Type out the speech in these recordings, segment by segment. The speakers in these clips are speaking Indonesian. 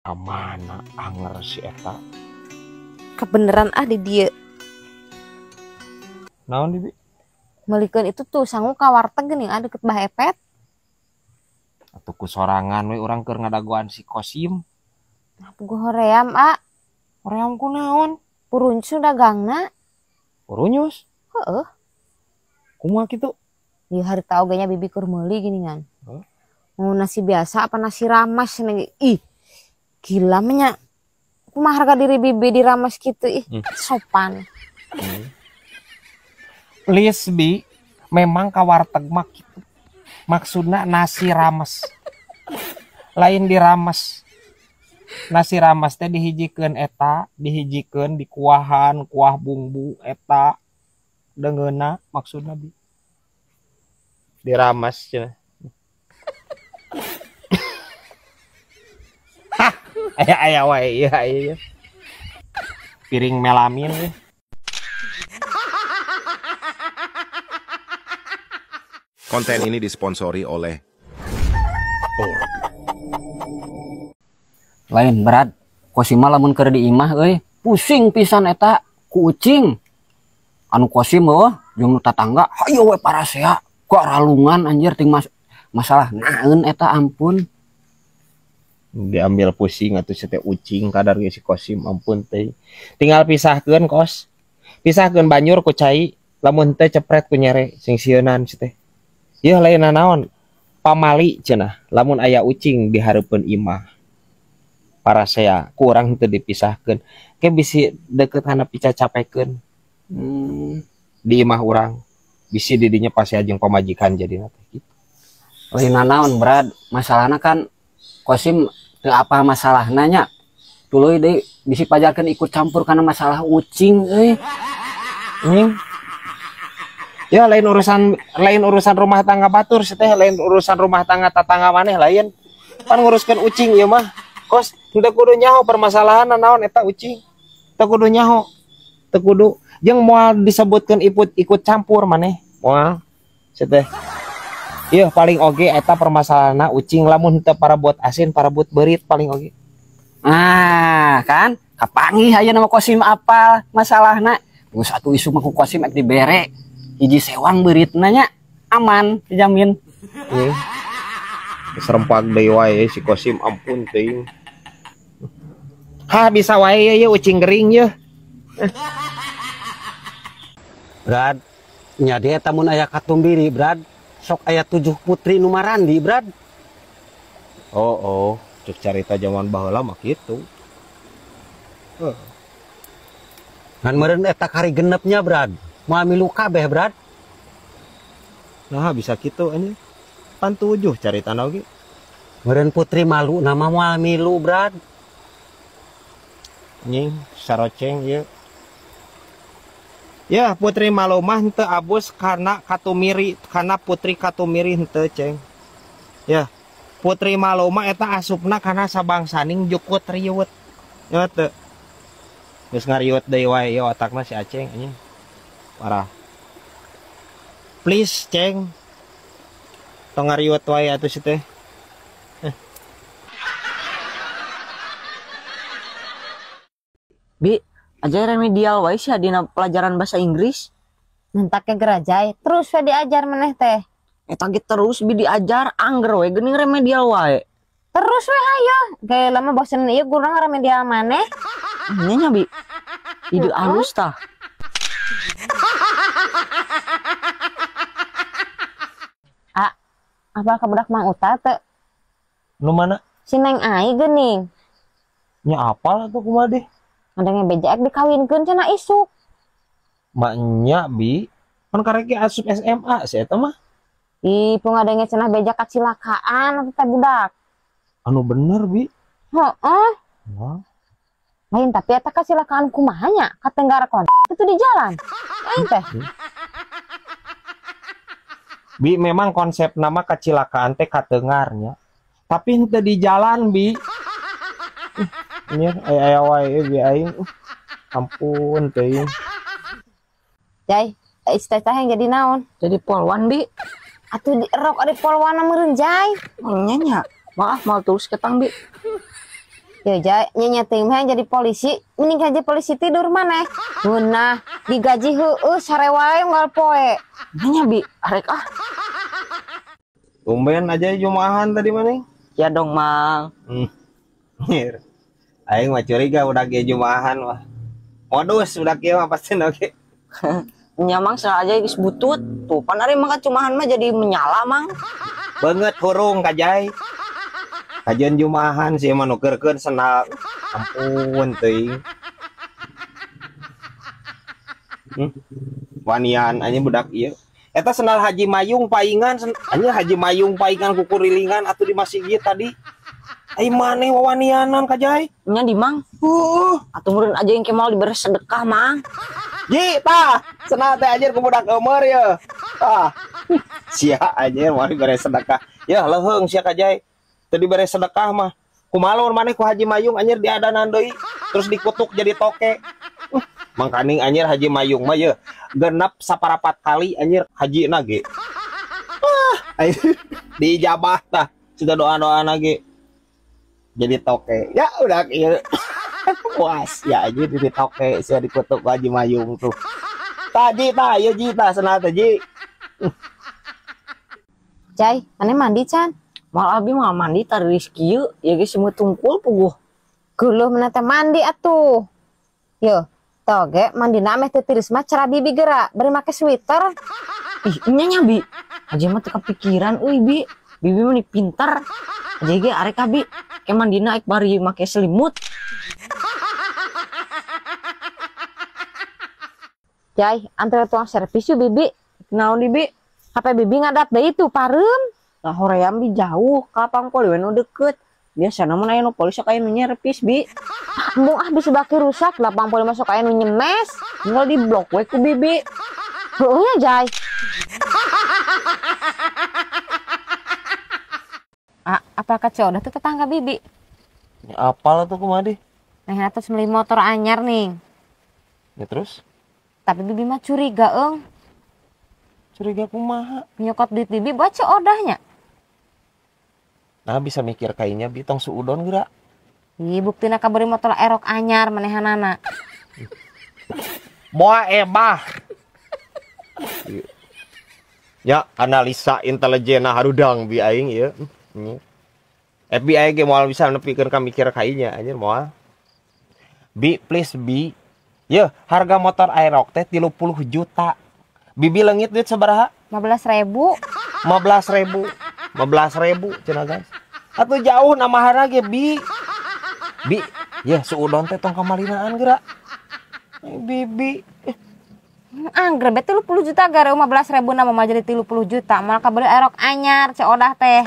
Amana anger si eta. Kebeneran di dia. Naon Bibi? Melikeun itu tuh sanggup ka warteg geuning deket Bah Epet. Atuh ku sorangan we urang keur ngadagoan si Kosim. Puguh hoream Hoream ku naon? Puruncu dagangna. Purunyus. Heeh. Kumaha kitu? Ieu harita ogenya bibi keur meuli geuningan. Huh? Mau nasi biasa apa nasi ramas nih? Ih. Gila nya. Kumaha harga diri bibi diramas gitu ih. Sopan. Please Bi, memang ka warteg mah kitu. Maksudna nasi rames. Lain dirames. Nasi rames teh dihijikeun eta, dihijikeun di kuahan, kuah bumbu eta deungeuna maksudna Bi. Dirames cenah. Aya wae iya. Piring melamin we. Konten ini disponsori oleh Org. Lain berat Kosim lamun keur di imah euy pusing pisan eta ku ucing anu Kosim jeung nu tatangga hayo we parasea kok ralungan anjir ting masalah naeun eta ampun Diambil pusing atuh teh ucing kadar si Kosim ampun teh tinggal pisahkeun kos pisahkeun banjur ku cai lamun teh cepret ku nyere sing sieunan teh ieu lainna naon pamali cenah lamun aya ucing di hareupeun imah parasea ku urang teu dipisahkeun ke bisi deukeut handap dicacapekeun di imah urang bisi di dinya pasea jeung pamajikan jadina teh kitu. lain naon berat masalahna kan Kosim teu apa masalahna nya tuluy deui bisi pajarkeun ikut campur kana masalah ucing euy ya lain urusan rumah tangga batur teh lain urusan rumah tangga tatangga maneh lain pan nguruskeun ucing ieu mah kos teu kudu nyaho permasalahan naon eta ucing teu kudu nyaho teu kudu jeung moal disebutkeun ikut campur maneh moal teh ieu paling oge eta permasalahanna ucing lamun teu parabot asin parabot beurit paling oge kan kapanggih aya nama Kosim apal masalahna geus atuh isu mah ku Kosim ek dibere hiji sewang beuritna nya aman dijamin. Serempak deui wae si Kosim ampun teuing. Hah bisa wae ye ucing gering ye. Brad, nya dia eta mun aya katumbiri, Brad. Sok aya 7 putri nu marandi, Brad. Oh, cuk carita zaman baheula mah kitu. Ngan meureun eta kari genepnya, Brad. Moal milu kabeh, Brad. Nah, bisa kitu anjing. Pan 7 caritana oge. Meureun putri malu nama moal milu, Brad. Nying saroceng ye. Ya putri malu mah henteu abus karena katumiri karena putri katumiri henteu ceng. Ya putri malu mah eta asupna karena sabangsaning jukut riweuh. Ya teu. Geus ngariweuh deui wae ye otakna si Aceng anjing. Parah. Please ceng. Tong ngariweuh wae atuh si teh. Bi, aja remedial wae sih dina pelajaran bahasa Inggris. Nentaknya gerajai terus we diajar maneh teh. Eta ge terus bi diajar angger we geuning remedial wae. Terus we hayo. Gaya lama bosen ieu gurang remedial maneh. Nya Bi. Ide alus tah. Apa ka budak Mang Uta teu? Nu mana? Si Neng Ai geuning. Nya apal atuh kumaha deh? Ngadenge bejek dikawinkeun cenah isuk. Maknya Bi, kan karek asup SMA sih eta mah. Ih, pungadenge cenah bejek kacilakaan atuh teh budak. Anu bener Bi. Heeh. Wah. Lain tapi eta kacilakaan kumaha nya? Katenggara kontak itu di jalan. Lain teh. Bi memang konsep nama kecelakaan teh katengarnya. Tapi henteu di jalan Bi. Nya aya wae Bi aing. Ampun teuing. Jai, istitah yang jadi naon? Jadi polwan Bi. Atuh di erok ada polwana meureun Jai. Nya maaf mal terus ketang Bi. Ya ja nya teuing mah jadi polisi, mending aja polisi tidur maneh. Ngeunah digaji heueuh sare wae unggal poe. Nanya Bi, arek ah. Tumben aja Jumahan tadi mana? Ya dong Mang. Aing mah curiga udah ge Jumahan wah. Modus udah kieu mah pasti oke. Nya Mang aja geus butut. Tuh pan ari mah cumahan mah jadi menyala Mang. Banget hurung kajai. Kajian Jumahan sih mah nukerkeun senal. Ampun teuing. Wanian anjing budak ieu. Eta senal Haji Mayung paingan anjing Haji Mayung paingan kukurilingan atuh di masjid tadi. Ai maneh wawanianan kajai. Nya di Mang. Atuh meureun aja yang kemal diberi sedekah Mang. Ji, tah, senal teh anjir ku budak eumeur ya. Tah. Sia anjir mau diberi sedekah. Ya leuheung sia kajai. Teu diberi sedekah mah. Kumalun maneh ku Haji Mayung anjir diadanan deui terus dikutuk jadi toke. Mangkaning anjir Haji Mayung mah ye genep saparapat kali anjir haji nage. Dijabah tah sudah doa-doa nage. Jadi toke. Ya udah kieu. Puas ya anjir jadi toke sia dikutuk ku Haji Mayung tuh. Tadi tah ye ji tah senal teh ji. Jai, maneh mandi can? Mal abi mah mandi taris kieu, ya geus semua tungkul puguh. Geuleuh meneh teh mandi atuh. Yo, toge mandina meh teu tiris mah cara bibi geura, bari make sweater. Ih, nya Bi. Aja mah teu kepikiran euy Bi. Bibi mah pintar. Aja ge arek abi ke mandina aik bari make selimut. Jai, antar tukang servis yuk bibi. Naon di Bi? HP bibi ngadat deui tuh pareum. Lah hoream Bi jauh, kapang poli we nu deket. Biasana mah aya nu polis sok aya nu nyerepis Bi. Embung ah bisa baki rusak, lapang poli masuk aya nu nyemes. Tinggal di blok we ku Bibi. Heueuh ya Jai. Apakah coda tuh tetangga bibi? Apal tuh kumaha deh. Nah, atas beli motor anyar nih. Ya terus? Tapi bibi mah curiga, Eng. Curiga kumaha? Nyokot duit bibi buat odahnya. Nah bisa mikir kayaknya bitong suudon geura. Ih, buktina kabari motor erok anyar manehanana. Moa ebah. Ya analisa intelijen harudang bi aing ieu. FBI ge moal bisa nepikeun ka mikir kayaknya anjir moal. Bi please bi. Ye, harga motor Aerox teh 30 juta. Bibi leungit duit sabaraha? 15.000. 15.000 cenah guys. Atuh jauh namahana ge bi. Bi, ya suudon teh tong kamalinaan geura. Bibi. Angger bet 30 juta gara 15.000 nama mah jadi 30 juta. Malah kabeli Aerox anyar ceodah teh.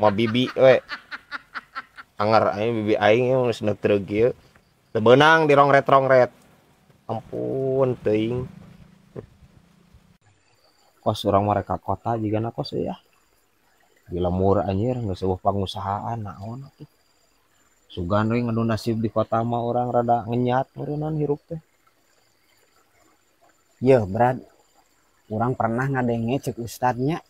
Mau bibi we. Anger aing bibi aing geus neutreug ieu. Teu beunang dirongret-rongret. Ampun teuing. Kos urang mereka kota jigana kos ya. Di lemur anjir geus eueuh pangusahaan naon atuh. Sugan we ngadu nasib di kota mah orang rada ngenyat meureunnan hirup teh. Ye Brad, urang pernah ngadenge cek ustadnya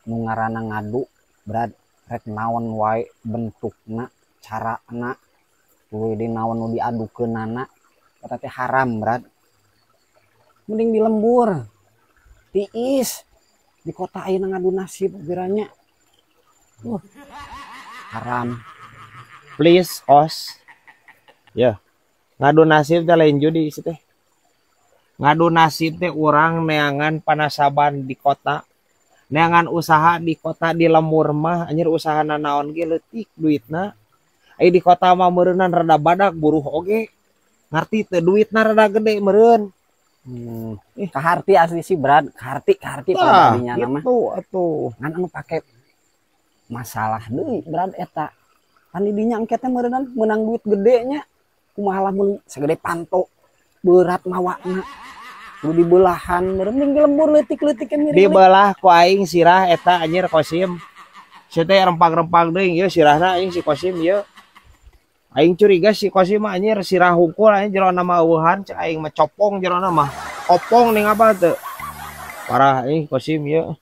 nu ngaranna ngadu Brad, rek naon wae bentukna carana tuluy di naon nu diadukeunana eta teh haram Brad. Mending di lembur tiis di kota ayeuna ngadu nasib geranya haram. Please os. Ya. Ngadu nasib teh lain judi sih teh. Ngadu nasib teh urang neangan panasaban di kota. Neangan usaha di kota di lembur mah anjir usahana naon ge leutik duitna. Ai di kota mah meureunnan rada badak buruh oge. Ngarti teu duitna rada gede meureun. Kaharti asli sih Brad, kaharti pada dinya nama. Gitu atuh. Ngan anu pake masalah deui Brad eta. Kan di dinya engke teh meureunnan menang duit gedenya. Kumaha lamun sagede panto berat mawakna. Kudu dibelahan meureun di lembur leutik-leutik mirip. Dibelah ku aing sirah eta anjir Kosim. Sia teh rempag-rempag deui ieu sirahna aing si Kosim ieu. Aing curiga si Kosim mah anjir sirah hungkul anjir jerona mah eueuhan cek aing mah copong jerona mah. Opong ning apa teu. Parah Kosim ieu.